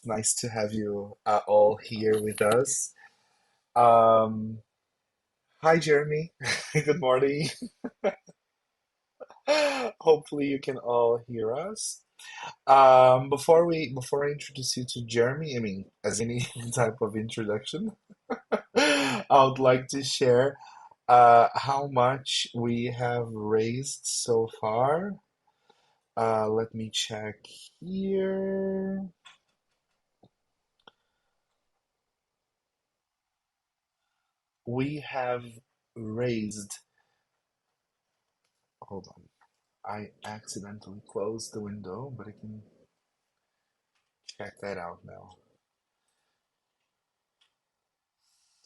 Nice to have you all here with us. Um, Hi, Jeremy. Good morning. Hopefully, you can all hear us. Before I introduce you to Jeremy, I mean, as any type of introduction, I would like to share how much we have raised so far. Let me check here. We have raised. Hold on. I accidentally closed the window, but I can check that out now.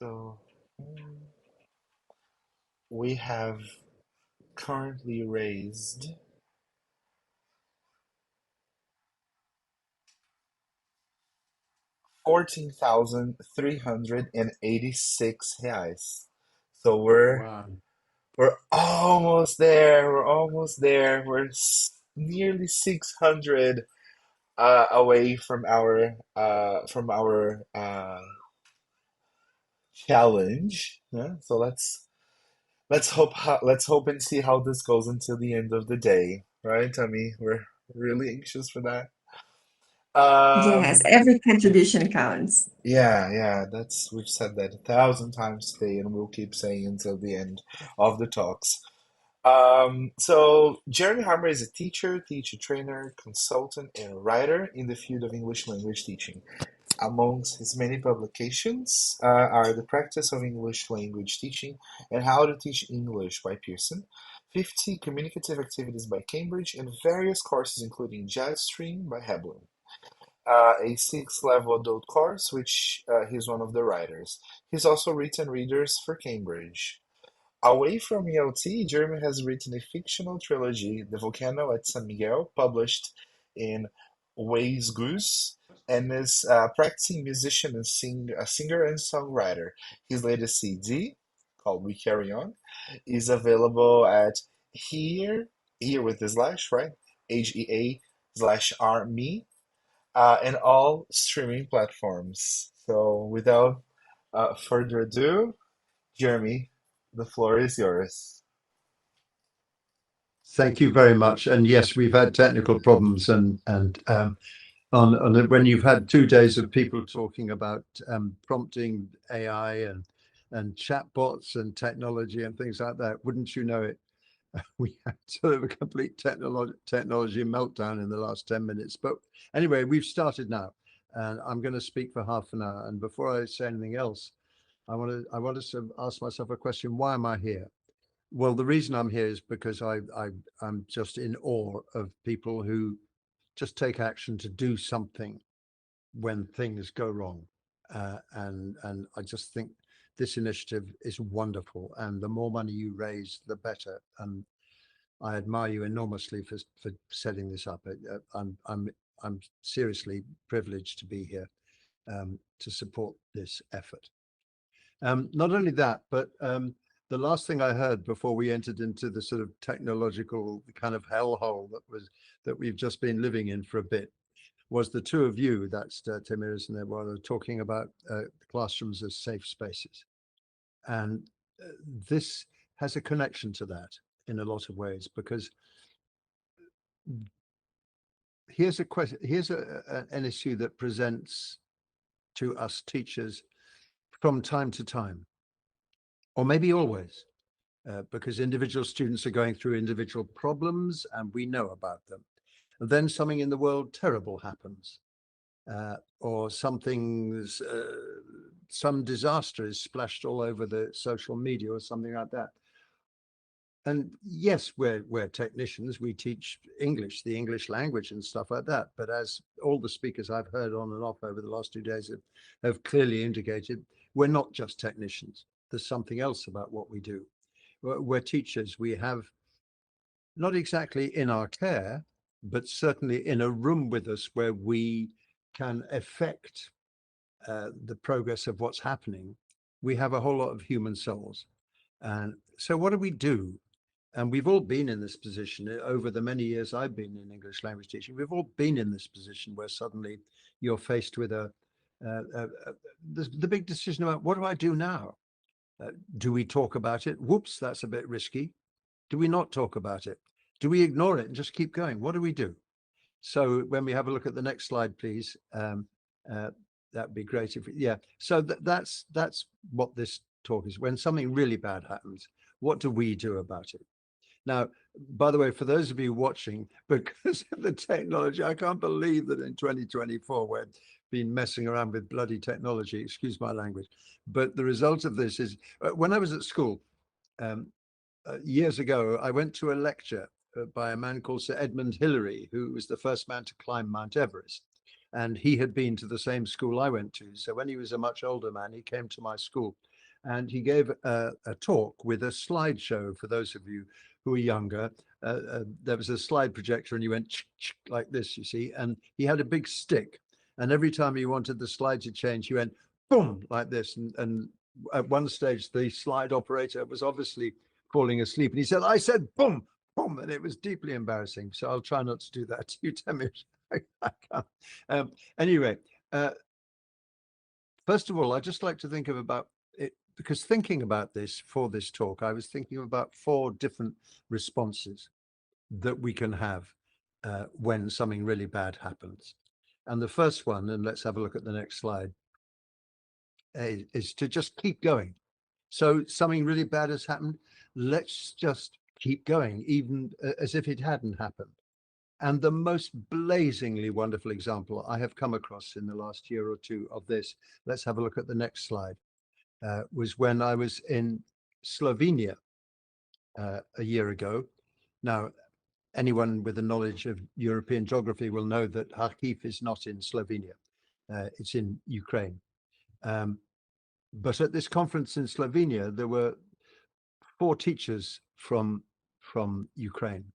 So we have currently raised 14,386 reais. So Wow. we're almost there. We're almost there. We're nearly 600 away from our challenge. Yeah? So let's hope and see how this goes until the end of the day, right? I mean, we're really anxious for that. Yes, Um, every contribution counts. yeah, that's we've said that 1,000 times today, and we'll keep saying until the end of the talks. So Jeremy Hammer is a teacher trainer, consultant, and writer in the field of English language teaching. Amongst his many publications are The Practice of English Language Teaching and How to Teach English by Pearson, 50 Communicative Activities by Cambridge, and various courses including Jetstream by Helbling, a six-level adult course, which he's one of the writers. He's also written readers for Cambridge. Away from ELT, Jeremy has written a fictional trilogy, The Volcano at San Miguel, published in Ways Goose, and is a practicing musician and a singer and songwriter. His latest CD, called We Carry On, is available at here, here with the slash, right? HEA slash R me, and all streaming platforms. So without further ado, Jeremy, the floor is yours. Thank you very much. And yes, we've had technical problems and when you've had 2 days of people talking about prompting AI and chatbots and technology and things like that, wouldn't you know it? We had sort of a complete technology meltdown in the last 10 minutes. But anyway, we've started now, and I'm going to speak for half an hour. And before I say anything else, I want to ask myself a question: why am I here? Well, the reason I'm here is because I'm just in awe of people who just take action to do something when things go wrong, and I just think this initiative is wonderful. And the more money you raise, the better. And I admire you enormously for setting this up. I'm seriously privileged to be here to support this effort. Not only that, but the last thing I heard before we entered into the sort of technological kind of hellhole that we've just been living in for a bit was the two of you, that's Temiris and Eduardo, talking about classrooms as safe spaces. And this has a connection to that in a lot of ways, because here's a question, here's an issue that presents to us teachers from time to time, or maybe always. Because individual students are going through individual problems and we know about them. And then something in the world terrible happens, or some disaster is splashed all over the social media or something like that. And yes, we're technicians, we teach English, the English language and stuff like that. But as all the speakers I've heard on and off over the last 2 days have clearly indicated, we're not just technicians. There's something else about what we do. We're teachers. We have, not exactly in our care, but certainly in a room with us where we can affect the progress of what's happening. We have a whole lot of human souls. And so what do we do? And we've all been in this position over the many years I've been in English language teaching. We've all been in this position where suddenly you're faced with the big decision about what do I do now? Do we talk about it? Whoops, that's a bit risky. Do we not talk about it? Do we ignore it and just keep going? What do we do? So when we have a look at the next slide, please, that'd be great. If yeah, so that's what this talk is. When something really bad happens, what do we do about it? Now, by the way, for those of you watching, because of the technology, I can't believe that in 2024 we've been messing around with bloody technology, excuse my language. But the result of this is, when I was at school, years ago, I went to a lecture by a man called Sir Edmund Hillary, who was the first man to climb Mount Everest. And he had been to the same school I went to. So when he was a much older man, he came to my school and he gave a talk with a slideshow for those of you who are younger. There was a slide projector and he went like this, you see, and he had a big stick. And every time he wanted the slide to change, he went boom, like this. And at one stage, the slide operator was obviously falling asleep. And he said, I said boom, boom. And it was deeply embarrassing. So I'll try not to do that to you, Temi. I can't. Anyway, first of all, I just like to think of about it, because thinking about this for this talk, I was thinking about 4 different responses that we can have when something really bad happens. And the first one, and let's have a look at the next slide, is to just keep going. So something really bad has happened. Let's just keep going, even as if it hadn't happened. And the most blazingly wonderful example I have come across in the last year or two of this, let's have a look at the next slide, was when I was in Slovenia a year ago. Now, anyone with a knowledge of European geography will know that Kharkiv is not in Slovenia. It's in Ukraine. But at this conference in Slovenia, there were 4 teachers from Ukraine,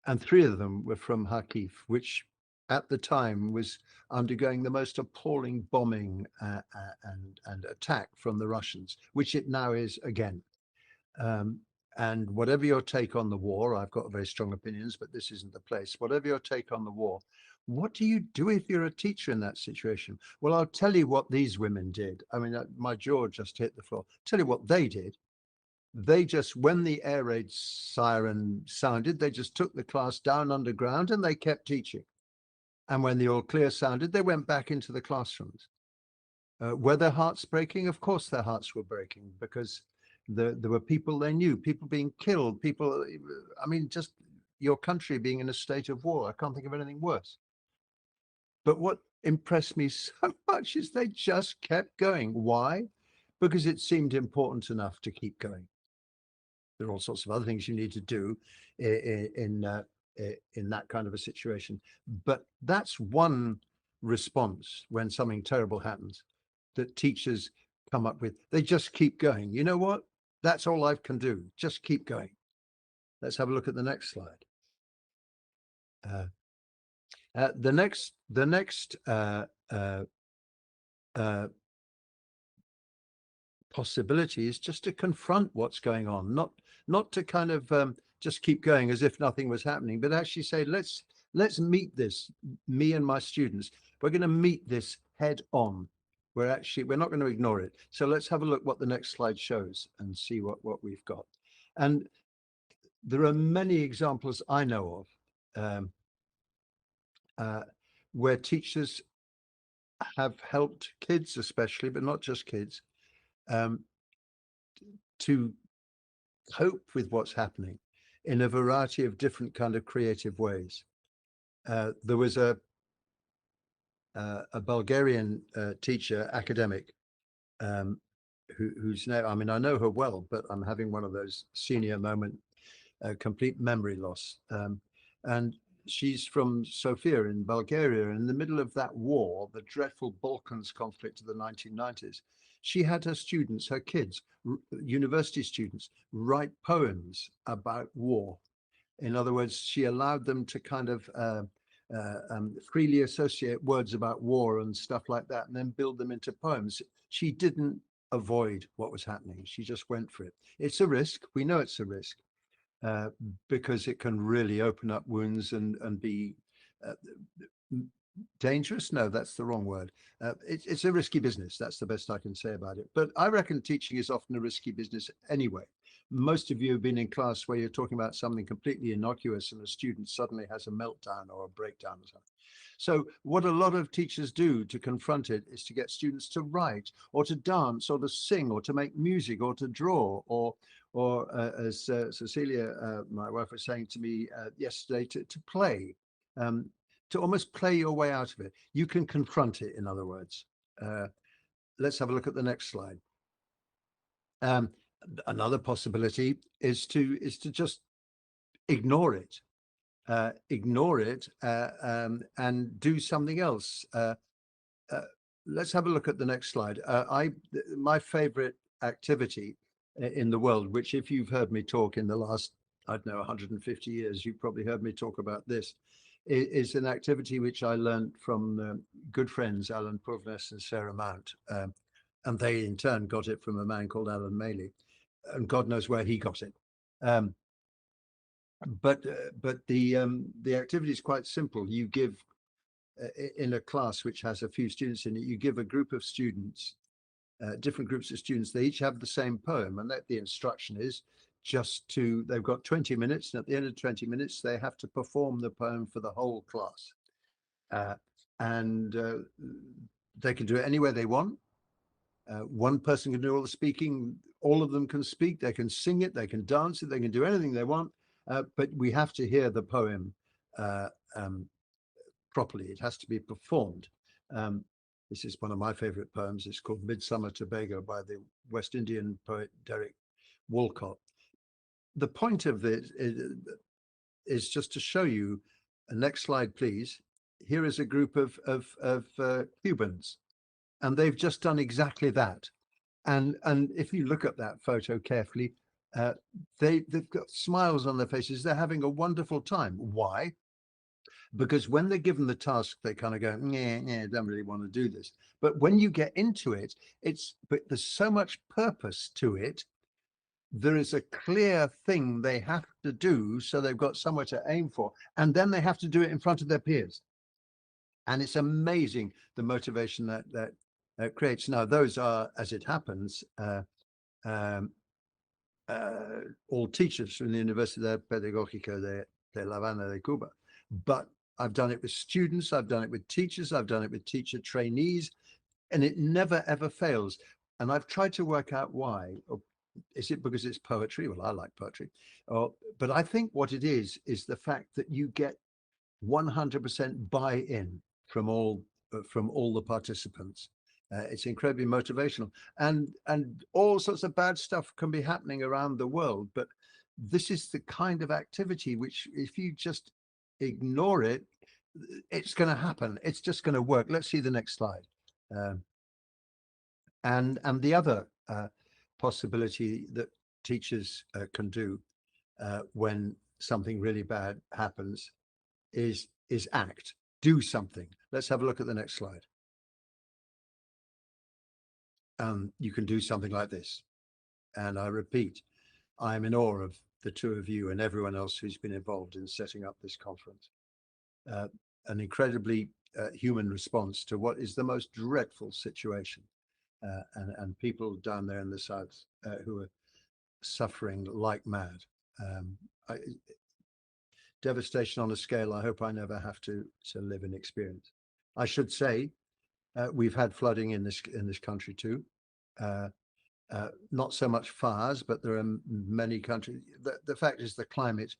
and 3 of them were from Kharkiv, which at the time was undergoing the most appalling bombing and attack from the Russians, which it now is again. And whatever your take on the war, I've got very strong opinions, but this isn't the place. Whatever your take on the war, what do you do if you're a teacher in that situation? Well, I'll tell you what these women did. I mean, my jaw just hit the floor. Tell you what they did. They just, when the air raid siren sounded, they just took the class down underground and they kept teaching. And when the all clear sounded, they went back into the classrooms. Were their hearts breaking? Of course their hearts were breaking, because there were people they knew, people being killed, people, I mean, just your country being in a state of war. I can't think of anything worse. But what impressed me so much is they just kept going. Why? Because it seemed important enough to keep going. There are all sorts of other things you need to do in that kind of a situation. But that's one response when something terrible happens that teachers come up with. They just keep going. You know what? That's all I can do. Just keep going. Let's have a look at the next slide. The next possibility is just to confront what's going on, not to kind of just keep going as if nothing was happening, but actually say, let's meet this, me and my students. We're going to meet this head on. We're not going to ignore it. So let's have a look what the next slide shows and see what we've got. And there are many examples I know of where teachers have helped kids, especially, but not just kids, to cope with what's happening in a variety of different kind of creative ways. There was a Bulgarian teacher, academic, whose name, I mean, I know her well, but I'm having one of those senior moment, complete memory loss. And she's from Sofia in Bulgaria. In the middle of that war, the dreadful Balkans conflict of the 1990s, she had her students, her kids, university students, write poems about war. In other words, she allowed them to kind of freely associate words about war and stuff like that, and then build them into poems. She didn't avoid what was happening. She just went for it. It's a risk. We know it's a risk. Because it can really open up wounds and be dangerous? No, that's the wrong word. It's a risky business. That's the best I can say about it. But I reckon teaching is often a risky business anyway. Most of you have been in class where you're talking about something completely innocuous and a student suddenly has a meltdown or a breakdown or something. So what a lot of teachers do to confront it is to get students to write or to dance or to sing or to make music or to draw or as Cecilia, my wife, was saying to me yesterday, to play. To almost play your way out of it. You can confront it, in other words. Let's have a look at the next slide. Another possibility is to just ignore it. And do something else. Let's have a look at the next slide. My favorite activity in the world, which if you've heard me talk in the last, I don't know, 150 years, you've probably heard me talk about this, is an activity which I learned from good friends, Alan Provness and Sarah Mount. And they in turn got it from a man called Alan Maley, and God knows where he got it. But the activity is quite simple. You give in a class which has a few students in it, you give a group of students, different groups of students, they each have the same poem, and that the instruction is they've got 20 minutes, and at the end of 20 minutes, they have to perform the poem for the whole class. And they can do it anywhere they want. One person can do all the speaking, all of them can speak, they can sing it, they can dance it, they can do anything they want, but we have to hear the poem properly. It has to be performed. This is one of my favorite poems. It's called Midsummer Tobago by the West Indian poet Derek Walcott. The point of this is just to show you, next slide, please. Here is a group of Cubans, and they've just done exactly that. And if you look at that photo carefully, they've got smiles on their faces. They're having a wonderful time. Why? Because when they're given the task, they kind of go, yeah, don't really want to do this. But when you get into it, but there's so much purpose to it. There is a clear thing they have to do, so they've got somewhere to aim for, and then they have to do it in front of their peers. And it's amazing the motivation that creates. Now, those are, as it happens, all teachers from the Universidad Pedagógica de La Habana de Cuba. But I've done it with students, I've done it with teachers, I've done it with teacher trainees, and it never, ever fails. And I've tried to work out why. Is it because it's poetry? Well, I like poetry. But I think what it is the fact that you get 100% buy-in from all the participants. It's incredibly motivational, and all sorts of bad stuff can be happening around the world. But this is the kind of activity which, if you just ignore it, it's going to happen. It's just going to work. Let's see the next slide. And the other possibility that teachers can do when something really bad happens is act, do something. Let's have a look at the next slide. You can do something like this. And I repeat, I'm in awe of the two of you and everyone else who's been involved in setting up this conference. An incredibly human response to what is the most dreadful situation. And people down there in the south who are suffering like mad. Devastation on a scale I hope I never have to live and experience. I should say we've had flooding in this country too. Not so much fires, but there are many countries. The fact is the climate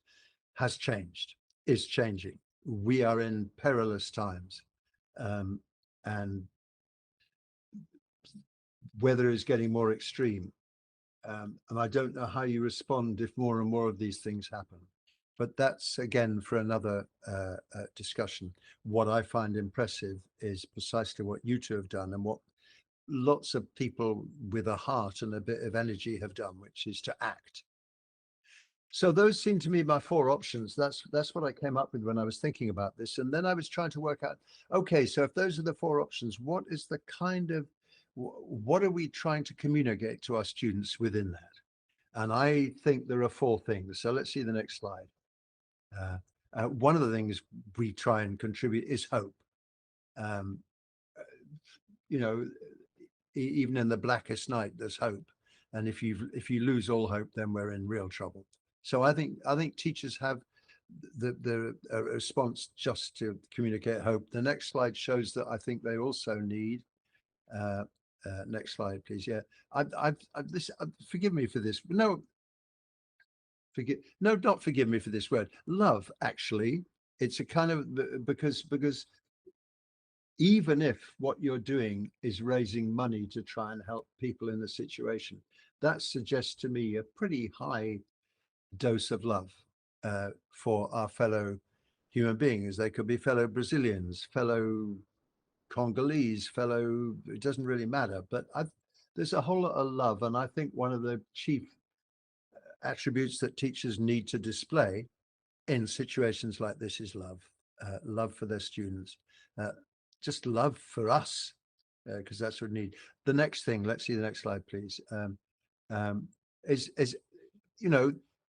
has changed, is changing. We are in perilous times, and weather is getting more extreme. And I don't know how you respond if more and more of these things happen. But that's, again, for another discussion. What I find impressive is precisely what you two have done and what lots of people with a heart and a bit of energy have done, which is to act. So those seem to me my four options. That's what I came up with when I was thinking about this. And then I was trying to work out, okay, so if those are the four options, what is the kind of, what are we trying to communicate to our students within that? And I think there are four things. So let's see the next slide. One of the things we try and contribute is hope. Um, you know, even in the blackest night, there's hope. And if you lose all hope, then we're in real trouble. So I think teachers have the response just to communicate hope. The next slide shows that I think they also need. Uh, Next slide, please. Yeah, forgive me for this. No, not forgive me for this word. Love, actually, it's a kind of because even if what you're doing is raising money to try and help people in a situation, that suggests to me a pretty high dose of love for our fellow human beings. They could be fellow Brazilians, fellow Congolese, fellow, it doesn't really matter. But there's a whole lot of love. And I think one of the chief attributes that teachers need to display in situations like this is love. Love for their students, uh, just love for us, because that's what we need. The next thing, let's see the next slide, please. Um, is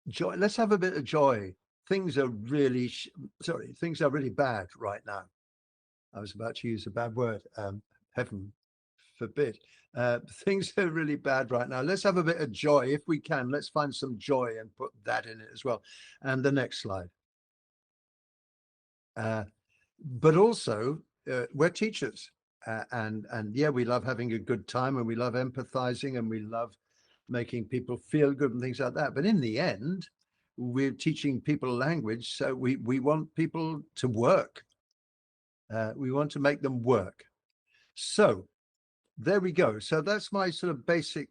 joy. Let's have a bit of joy. Things are really things are really bad right now. I was about to use a bad word. Heaven forbid. Things are really bad right now. Let's have a bit of joy if we can. Let's find some joy and put that in it as well. And the next slide. But also, we're teachers, and yeah, we love having a good time, and we love empathizing, and we love making people feel good and things like that. But in the end, we're teaching people language, so we want people to work. We want to make them work. So there we go. So that's my sort of basic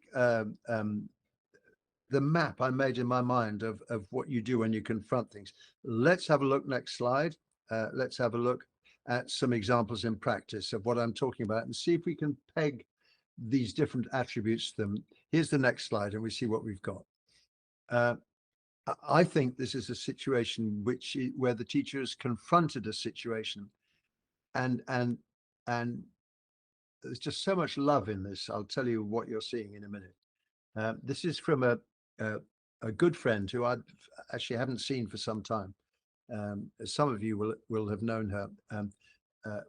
the map I made in my mind of what you do when you confront things. Let's have a look. Next slide. Let's have a look at some examples in practice of what I'm talking about and see if we can peg these different attributes to them. Here's the next slide, and we see what we've got. I think this is a situation where the teacher has confronted a situation, and there's just so much love in this. I'll tell you what you're seeing in a minute. This is from a good friend who I actually haven't seen for some time. Some of you will have known her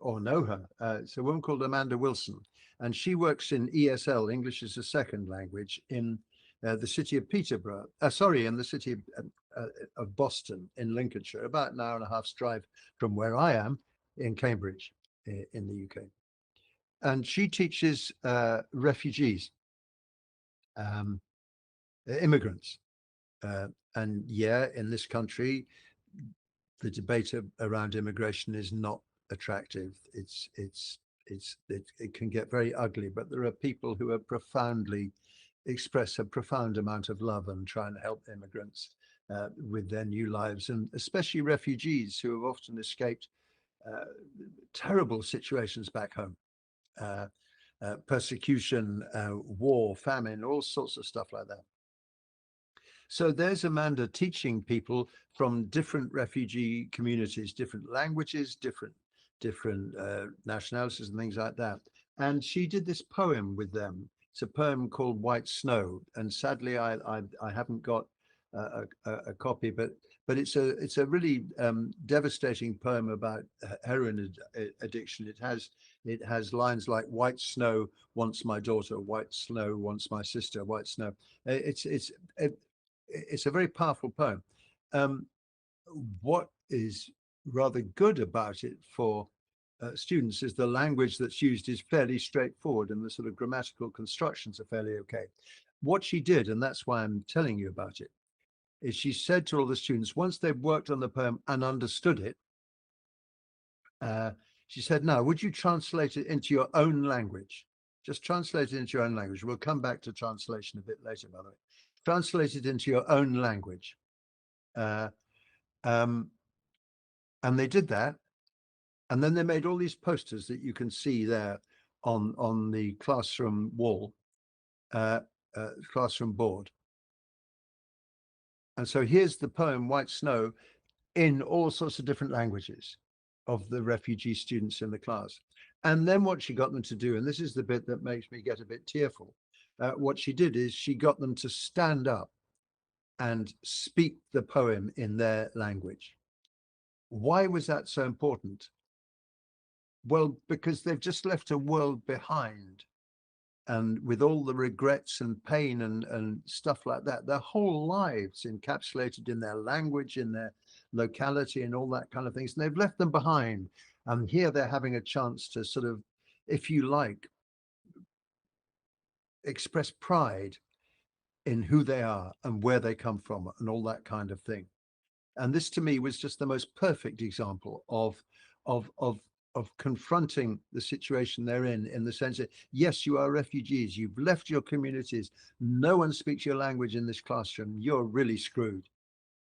or know her. It's a woman called Amanda Wilson, and she works in ESL, English as a Second Language, in the city of Peterborough. In the city of Boston in Lincolnshire, about an hour and a half's drive from where I am in Cambridge, in the UK. And she teaches refugees, immigrants. And yeah, in this country, the debate around immigration is not attractive. It can get very ugly, but there are people who are express a profound amount of love and try and help immigrants with their new lives, and especially refugees who have often escaped terrible situations back home. Persecution, war, famine, all sorts of stuff like that. So there's Amanda teaching people from different refugee communities, different languages, different nationalities and things like that. And she did this poem with them. It's a poem called White Snow. And sadly, I haven't got a copy, but it's a really devastating poem about heroin addiction. It has lines like "White snow wants my daughter, white snow wants my sister, white snow." It's a very powerful poem. What is rather good about it for students is the language that's used is fairly straightforward, and the sort of grammatical constructions are fairly okay. What she did, and that's why I'm telling you about it, is she said to all the students, once they've worked on the poem and understood it, she said, now, would you translate it into your own language? Just translate it into your own language. We'll come back to translation a bit later, by the way. Translate it into your own language. And they did that. And then they made all these posters that you can see there on the classroom wall, classroom board. And so here's the poem, White Snow, in all sorts of different languages of the refugee students in the class. And then what she got them to do, and this is the bit that makes me get a bit tearful, what she did is she got them to stand up and speak the poem in their language. Why was that so important? Well, because they've just left a world behind, and with all the regrets and pain and stuff like that, their whole lives encapsulated in their language, in their locality, and all that kind of things. And they've left them behind. And here they're having a chance to sort of, if you like, express pride in who they are and where they come from and all that kind of thing. And this to me was just the most perfect example of of of confronting the situation they're in the sense that, yes, you are refugees, you've left your communities, no one speaks your language in this classroom, you're really screwed.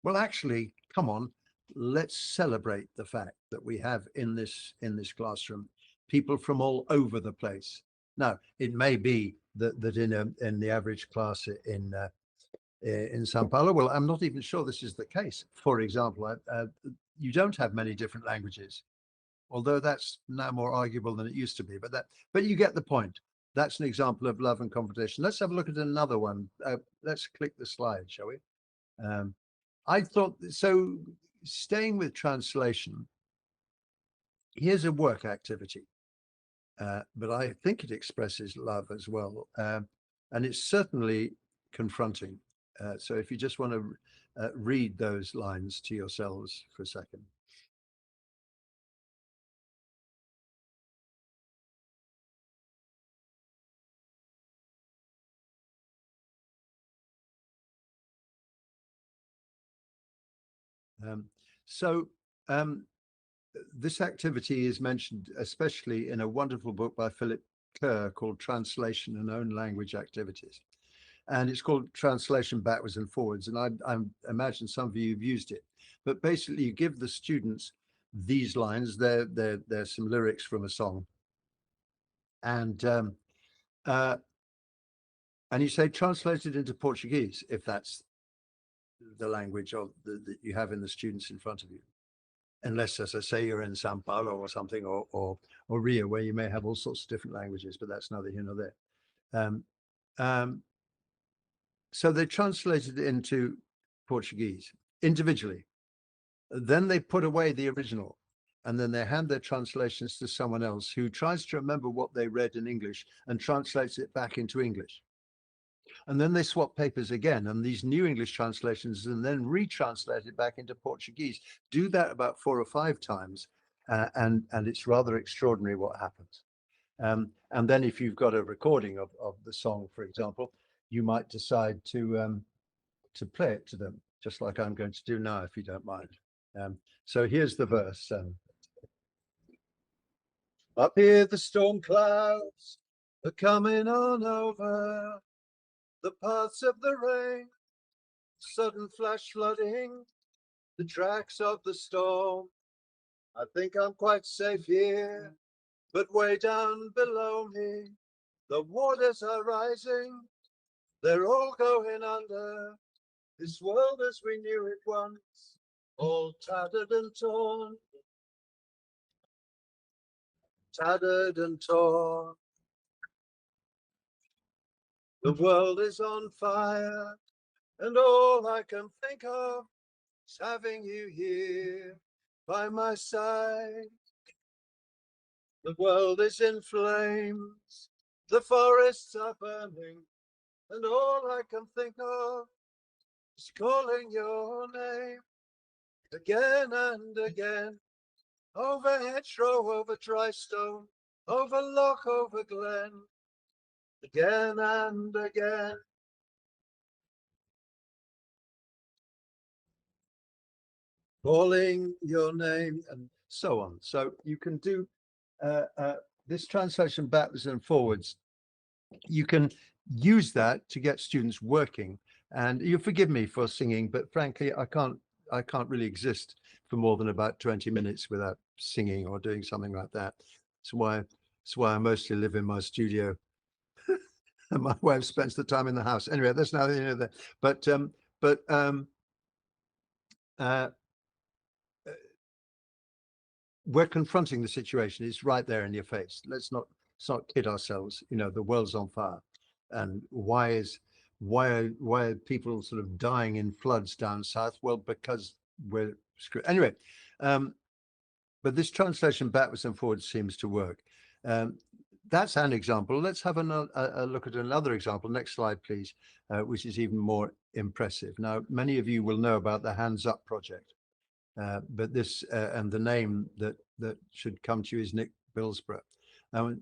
Well, actually, come on, let's celebrate the fact that we have in this classroom people from all over the place. Now, it may be that in the average class in Sao Paulo, well, I'm not even sure this is the case. For example, you don't have many different languages, although that's now more arguable than it used to be. But you get the point. That's an example of love and confrontation. Let's have a look at another one. Let's click the slide, shall we? I thought so. Staying with translation, here's a work activity, but I think it expresses love as well, and it's certainly confronting. So if you just want to read those lines to yourselves for a second. Um, so this activity is mentioned especially in a wonderful book by Philip Kerr called Translation and Own Language Activities. And it's called Translation Backwards and Forwards. And I imagine some of you have used it. But basically, you give the students these lines. There's some lyrics from a song. And you say, translate it into Portuguese, if that's the language that you have in the students in front of you. Unless, as I say, you're in Sao Paulo or something, or Rio, where you may have all sorts of different languages, but that's neither here nor there. So they translated it into Portuguese individually. Then they put away the original, and then they hand their translations to someone else who tries to remember what they read in English and translates it back into English. And then they swap papers again, and these new English translations and then retranslate it back into Portuguese. Do that about 4 or 5 times, and it's rather extraordinary what happens. And then if you've got a recording of the song, for example, you might decide to play it to them, just like I'm going to do now, if you don't mind. So here's the verse. Up here the storm clouds are coming on over the paths of the rain, sudden flash flooding the tracks of the storm. I think I'm quite safe here, but way down below me, the waters are rising, they're all going under. This world as we knew it once, all tattered and torn, tattered and torn. The world is on fire, and all I can think of is having you here by my side. The world is in flames, the forests are burning, and all I can think of is calling your name again and again. Over hedgerow, over dry stone, over loch, over glen, again and again. Calling your name, and so on. So you can do this translation backwards and forwards. You can use that to get students working. And you forgive me for singing, but frankly, I can't really exist for more than about 20 minutes without singing or doing something like that. That's why I mostly live in my studio. And my wife spends the time in the house. Anyway, that's neither here nor there. But we're confronting the situation. It's right there in your face. Let's not kid ourselves. You know, the world's on fire, and why are people sort of dying in floods down south? Well, because we're screwed. Anyway, but this translation backwards and forwards seems to work. That's an example. Let's have a look at another example. Next slide, please, which is even more impressive. Now, many of you will know about the Hands Up project, but this and the name that should come to you is Nick Billsborough. Now,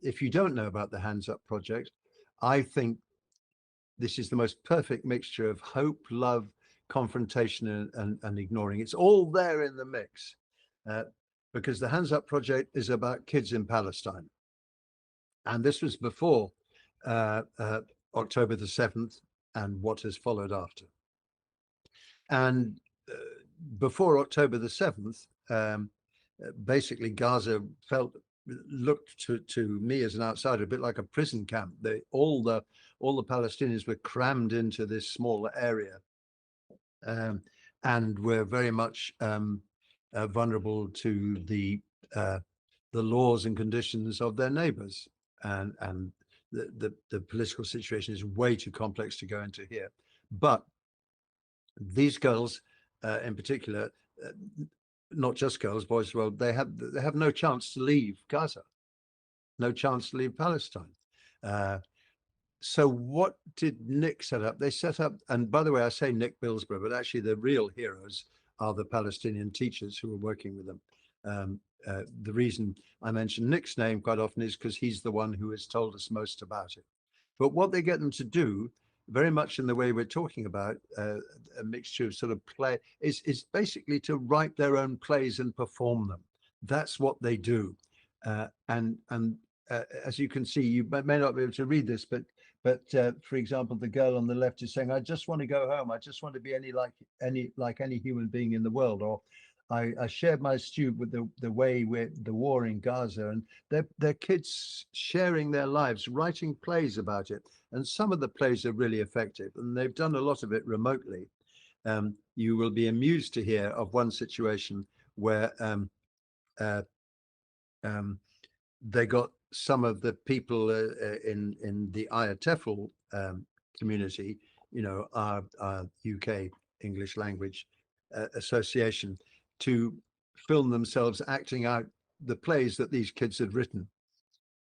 if you don't know about the Hands Up project, I think this is the most perfect mixture of hope, love, confrontation, and ignoring. It's all there in the mix, because the Hands Up project is about kids in Palestine. And this was before October the 7th and what has followed after. And before October the 7th, basically Gaza looked to me as an outsider a bit like a prison camp. All the Palestinians were crammed into this small area, and were very much vulnerable to the laws and conditions of their neighbors, and the political situation is way too complex to go into here. But these girls, in particular, not just girls, boys as well, they have no chance to leave Gaza, no chance to leave Palestine. So what did Nick set up? They set up, and by the way, I say Nick Billsborough, but actually the real heroes are the Palestinian teachers who are working with them. The reason I mention Nick's name quite often is because he's the one who has told us most about it. But what they get them to do, very much in the way we're talking about, a mixture of sort of play, is basically to write their own plays and perform them. That's what they do. And as you can see, you may not be able to read this, but for example, the girl on the left is saying, "I just want to go home. I just want to be like any human being in the world." Or I shared my stew with the way with the war in Gaza, and they're kids sharing their lives, writing plays about it. And some of the plays are really effective, and they've done a lot of it remotely. You will be amused to hear of one situation where they got some of the people in the IATEFL community, our UK English language association, to film themselves acting out the plays that these kids had written.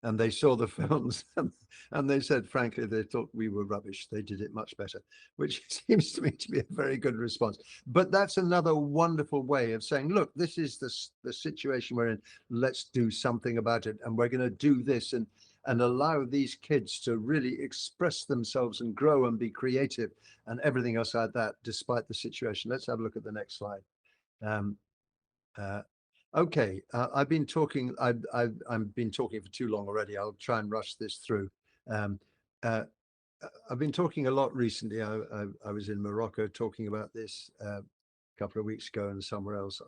And they saw the films and they said, frankly, they thought we were rubbish. They did it much better, which seems to me to be a very good response. But that's another wonderful way of saying, look, this is the situation we're in. Let's do something about it. And we're going to do this and allow these kids to really express themselves and grow and be creative and everything else like that, despite the situation. Let's have a look at the next slide. Okay, I've been talking. I've been talking for too long already. I'll try and rush this through. I've been talking a lot recently. I was in Morocco talking about this a couple of weeks ago, and somewhere else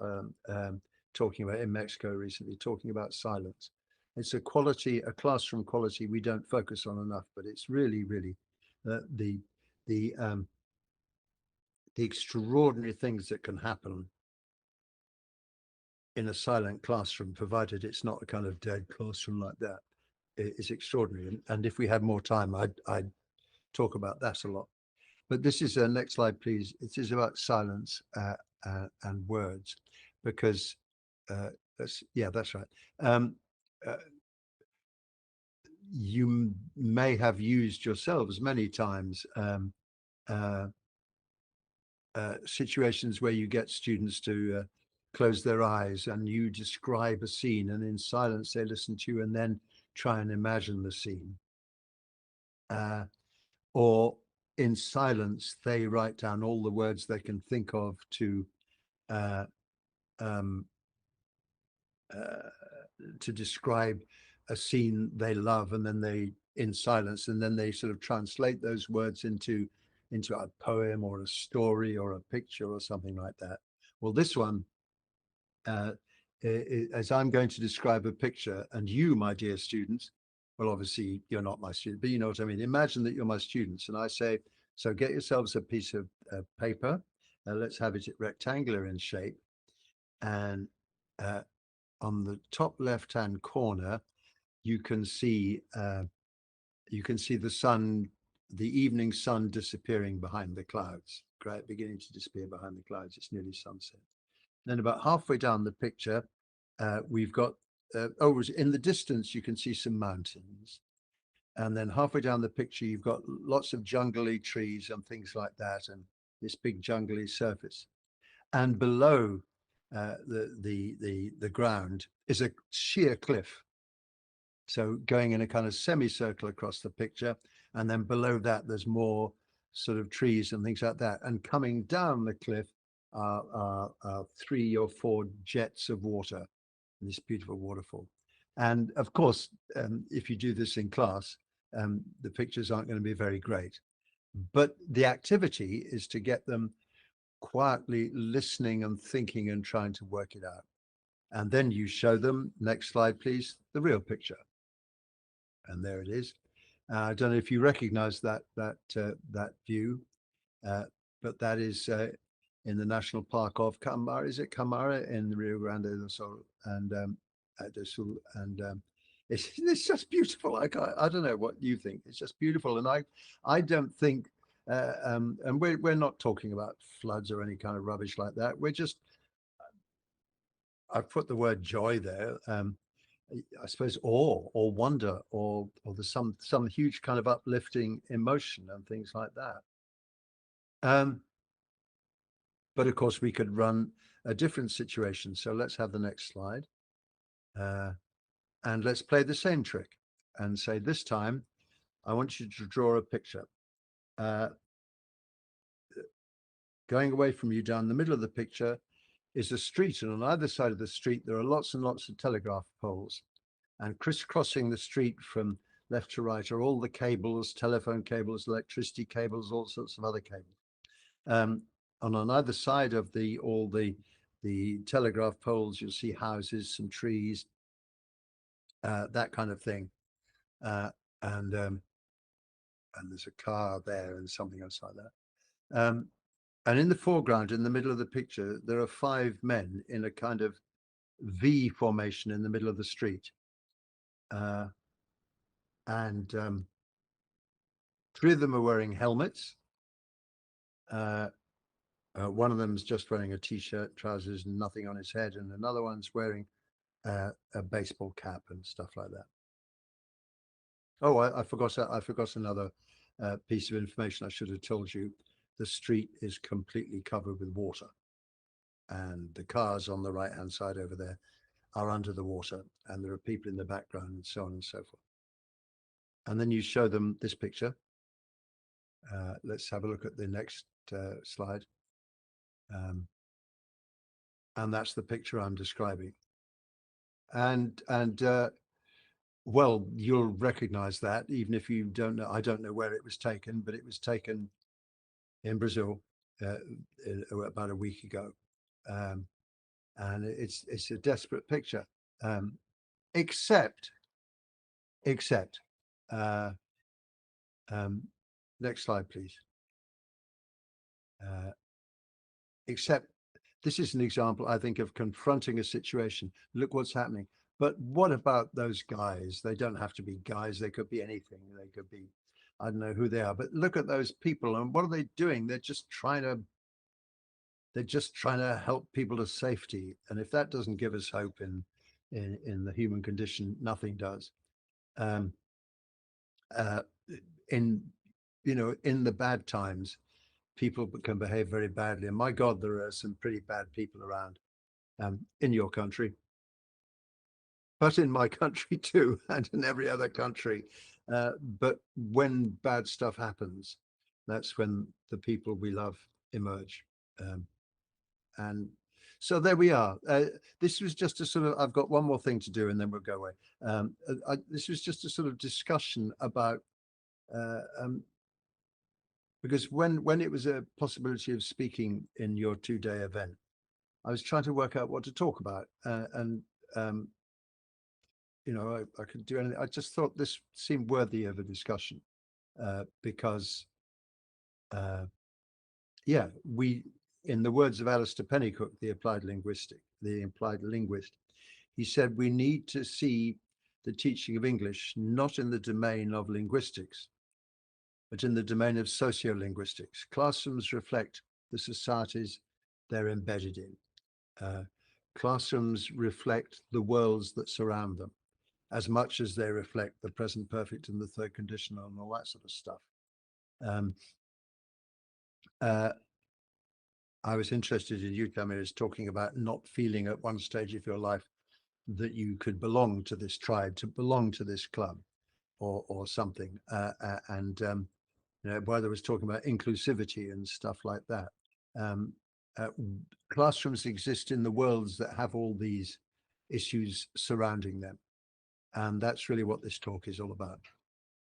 talking about in Mexico recently, talking about silence. It's a classroom quality we don't focus on enough, but it's really, really the extraordinary things that can happen in a silent classroom, provided it's not a kind of dead classroom like that, is extraordinary. And if we had more time, I'd talk about that a lot. But this is next slide, please. It is about silence and words, because that's right. You may have used yourselves many times situations where you get students to close their eyes and you describe a scene, and in silence they listen to you and then try and imagine the scene. Or in silence they write down all the words they can think of to describe a scene they love, and then they, in silence, and then they sort of translate those words into a poem or a story or a picture or something like that. Well, this one, as I'm going to describe a picture, and you, my dear students, well, obviously you're not my student, but you know what I mean. Imagine that you're my students, and I say, so get yourselves a piece of paper. Let's have it rectangular in shape, and on the top left-hand corner, you can see the sun, the evening sun, disappearing behind the clouds. Great, beginning to disappear behind the clouds. It's nearly sunset. Then about halfway down the picture, we've got, over in the distance, you can see some mountains. And then halfway down the picture, you've got lots of jungly trees and things like that, and this big jungly surface. And below the ground is a sheer cliff. So going in a kind of semicircle across the picture, and then below that there's more sort of trees and things like that. And coming down the cliff are 3 or 4 jets of water, this beautiful waterfall. And of course, if you do this in class, the pictures aren't going to be very great. But the activity is to get them quietly listening and thinking and trying to work it out. And then you show them, next slide, please, the real picture. And there it is. I don't know if you recognize that view, but that is in the National Park of Camara. Is it Camara in Rio Grande do Sul? And it's just beautiful. Like I don't know what you think. It's just beautiful, and I don't think. And we're not talking about floods or any kind of rubbish like that. We're just, I've put the word joy there. I suppose awe or wonder or there's some huge kind of uplifting emotion and things like that. But of course we could run a different situation. So let's have the next slide. And let's play the same trick and say, this time I want you to draw a picture. Going away from you down the middle of the picture is a street, and on either side of the street there are lots and lots of telegraph poles, and crisscrossing the street from left to right are all the cables, telephone cables, electricity cables, all sorts of other cables. And on either side of all the telegraph poles, you'll see houses, some trees, that kind of thing, and there's a car there and something else like that. And in the foreground, in the middle of the picture, there are 5 men in a kind of V formation in the middle of the street. And 3 of them are wearing helmets. One of them is just wearing a t-shirt, trousers, and nothing on his head, and another one's wearing a baseball cap and stuff like that. Oh, I forgot another piece of information I should have told you. The street is completely covered with water, and the cars on the right-hand side over there are under the water, and there are people in the background, and so on and so forth. And then you show them this picture. Let's have a look at the next slide. And that's the picture I'm describing. And well, you'll recognize that, even if you don't know. I don't know where it was taken, but it was taken in Brazil about a week ago. And it's a desperate picture, except next slide, please. Except this is an example, I think, of confronting a situation. Look what's happening. But what about those guys? They don't have to be guys. They could be anything. They could be, I don't know who they are. But look at those people, and what are they doing? They're just trying to help people to safety. And if that doesn't give us hope in the human condition, nothing does. In the bad times, people can behave very badly. And my God, there are some pretty bad people around in your country, but in my country too, and in every other country. But when bad stuff happens, that's when the people we love emerge. And so there we are. This was just a sort of, I've got one more thing to do and then we'll go away. This was just a sort of discussion about, because when it was a possibility of speaking in your 2-day event, I was trying to work out what to talk about. I could do anything. I just thought this seemed worthy of a discussion because, in the words of Alistair Pennycook, the implied linguist, he said, we need to see the teaching of English not in the domain of linguistics, but in the domain of sociolinguistics. Classrooms reflect the societies they're embedded in. classrooms reflect the worlds that surround them as much as they reflect the present perfect and the third conditional and all that sort of stuff. I was interested in you, Camille, talking about not feeling at one stage of your life that you could belong to this tribe, to belong to this club or something. Brother was talking about inclusivity and stuff like that. Classrooms exist in the worlds that have all these issues surrounding them. And that's really what this talk is all about.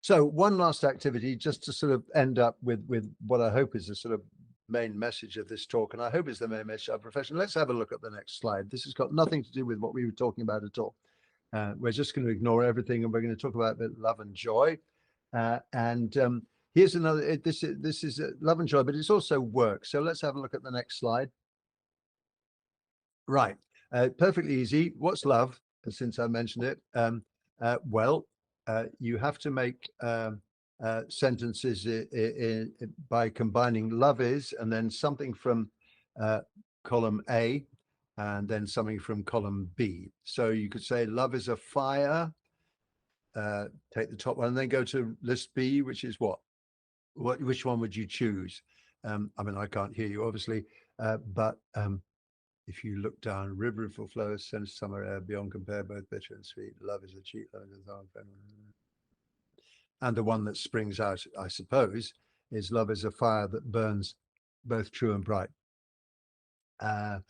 So one last activity, just to sort of end up with what I hope is the sort of main message of this talk, and I hope it's the main message of profession. Let's have a look at the next slide. This has got nothing to do with what we were talking about at all. We're just going to ignore everything, and we're going to talk about love and joy. Here's another. This is love and joy, but it's also work. So let's have a look at the next slide. Right, perfectly easy. What's love? Since I mentioned it, you have to make sentences by combining love is and then something from column A and then something from column B. So you could say love is a fire, take the top one and then go to list B, which is what? Which one would you choose? I mean, I can't hear you obviously, but if you look down, river will flow, send summer air beyond compare, both bitter and sweet. Love is a cheat, love is a and the one that springs out, I suppose, is love is a fire that burns both true and bright. And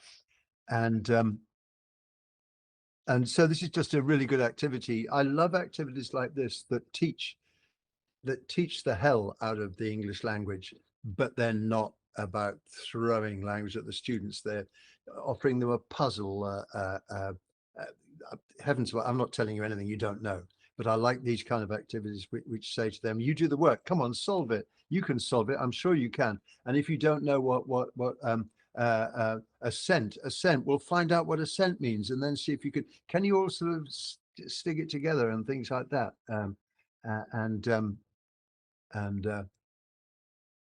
so this is just a really good activity. I love activities like this that teach the hell out of the English language, but they're not about throwing language at the students. They're offering them a puzzle. Heavens, I'm not telling you anything you don't know, but I like these kind of activities which say to them, you do the work, come on, solve it. You can solve it, I'm sure you can. And if you don't know what assent, we'll find out what assent means and then see if you can you all sort of stick it together and things like that.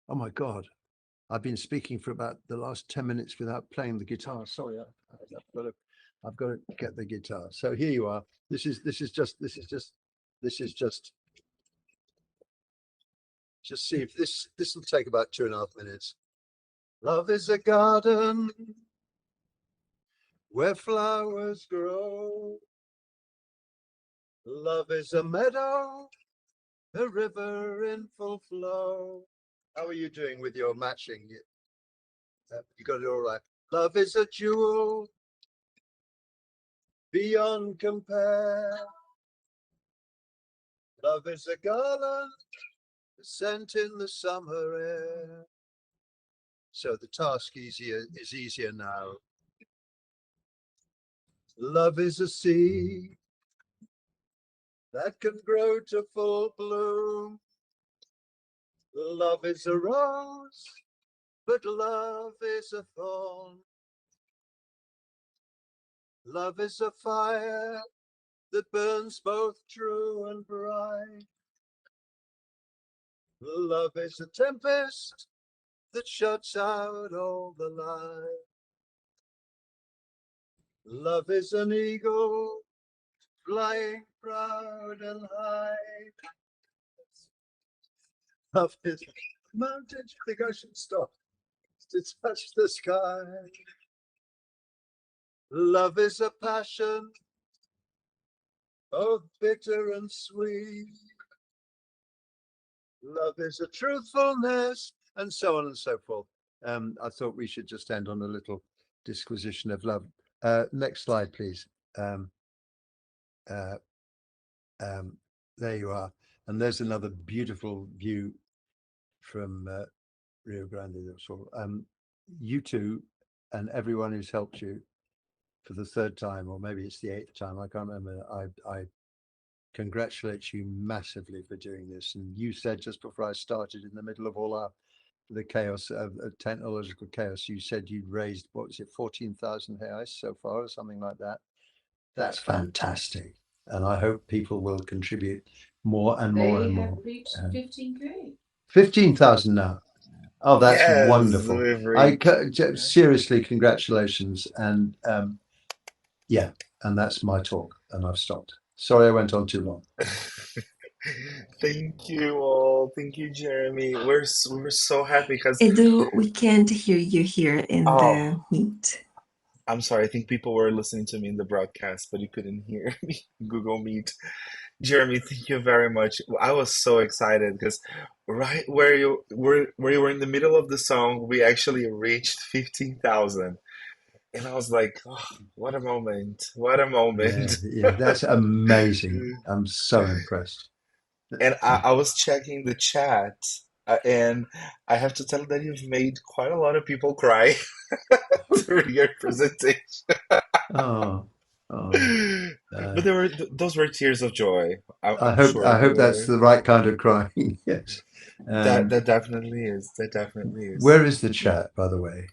Oh my God, I've been speaking for about the last 10 minutes without playing the guitar. Sorry, I've got to get the guitar. So here you are. This is just see if this will take about 2.5 minutes. Love is a garden where flowers grow. Love is a meadow, a river in full flow. How are you doing with your matching? You got it all right. Love is a jewel beyond compare. Love is a garland, a scent in the summer air. So the task is easier now. Love is a seed that can grow to full bloom. Love is a rose, but love is a thorn. Love is a fire that burns both true and bright. Love is a tempest that shuts out all the light. Love is an eagle flying proud and high. Love is a mountain, you think I should stop to touch the sky. Love is a passion, both bitter and sweet. Love is a truthfulness, and so on and so forth. I thought we should just end on a little disquisition of love. Next slide, please. There you are. And there's another beautiful view from Rio Grande do Sul. You two and everyone who's helped you for the 3rd time, or maybe it's the 8th time, I can't remember. I congratulate you massively for doing this. And you said just before I started, in the middle of all the chaos of technological chaos, you said you'd raised, what was it, 14,000 reais so far, or something like that. That's fantastic. And I hope people will contribute more and more and more. They have reached 15K. 15,000 now. Oh, that's Yes, wonderful. we've reached. Seriously, congratulations. And Yeah, and that's my talk, and I've stopped. Sorry, I went on too long. Thank you all. Thank you, Jeremy. We're so happy because Edu, we can't hear you here in oh, the meet. I'm sorry. I think people were listening to me in the broadcast, but you couldn't hear me. Google Meet. Jeremy, thank you very much. I was so excited because right where you were in the middle of the song, we actually reached 15,000. And I was like, oh, what a moment. What a Yeah, moment. yeah, that's amazing. I'm so impressed. And I was checking the chat, and I have to tell you that you've made quite a lot of people cry during your presentation. Oh, oh. But those were tears of joy. I I'm hope sure I they hope that's were. the right kind of crying. Yes. That definitely is. That definitely is. Where is the chat, by the way?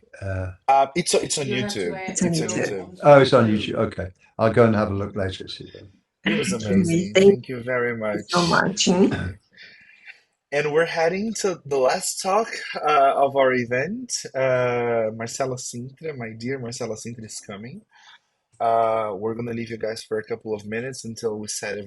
It's on You'll have to YouTube. It's on It's on YouTube. YouTube. Oh, it's on YouTube. Okay, I'll go and have a look later. See them. It was Okay, amazing. thank Thank you very you so much. much. And we're heading to the last talk of our event. Marcela Sintra, my dear Marcela Sintra, is coming. We're gonna leave you guys for a couple of minutes until we set